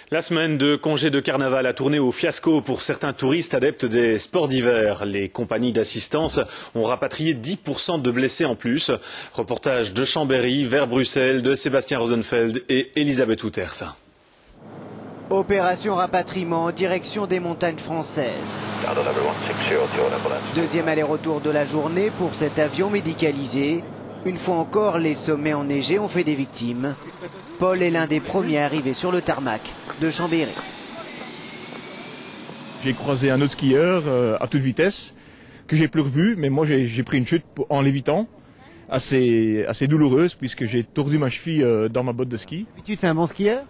La semaine de congé de carnaval a tourné au fiasco pour certains touristes adeptes des sports d'hiver. Les compagnies d'assistance ont rapatrié 10% de blessés en plus. Reportage de Chambéry vers Bruxelles de Sébastien Rosenfeld et Elisabeth Outers. Opération rapatriement en direction des montagnes françaises. Deuxième aller-retour de la journée pour cet avion médicalisé. Une fois encore, les sommets enneigés ont fait des victimes. Paul est l'un des premiers arrivés sur le tarmac de Chambéry. J'ai croisé un autre skieur à toute vitesse que j'ai plus revu, mais moi j'ai pris une chute en lévitant assez douloureuse puisque j'ai tordu ma cheville dans ma botte de ski. Tu es un bon skieur?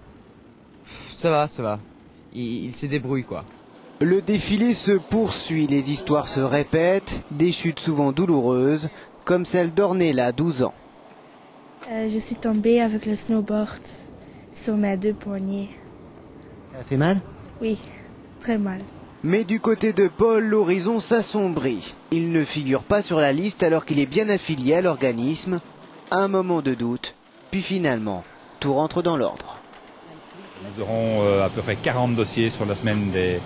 Ça va. Il s'est débrouillé quoi. Le défilé se poursuit, les histoires se répètent, des chutes souvent douloureuses, comme celle d'Ornella, 12 ans. Je suis tombée avec le snowboard sur mes deux poignets. Ça a fait mal? Oui, très mal. Mais du côté de Paul, l'horizon s'assombrit. Il ne figure pas sur la liste alors qu'il est bien affilié à l'organisme. Un moment de doute, puis finalement, tout rentre dans l'ordre. Nous aurons à peu près 40 dossiers sur la semaine des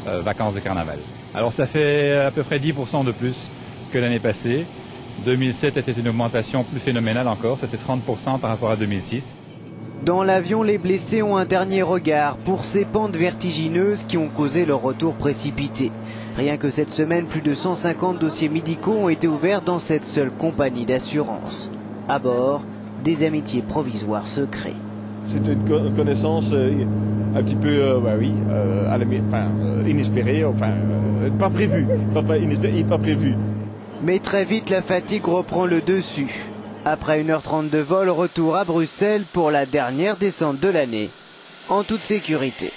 vacances de carnaval. Alors ça fait à peu près 10% de plus que l'année passée. 2007 était une augmentation plus phénoménale encore, c'était 30% par rapport à 2006. Dans l'avion, les blessés ont un dernier regard pour ces pentes vertigineuses qui ont causé leur retour précipité. Rien que cette semaine, plus de 150 dossiers médicaux ont été ouverts dans cette seule compagnie d'assurance. À bord, des amitiés provisoires se créent. C'est une connaissance un petit peu, inespérée, pas prévue, pas prévue. Mais très vite, la fatigue reprend le dessus. Après 1h30 de vol, retour à Bruxelles pour la dernière descente de l'année, en toute sécurité.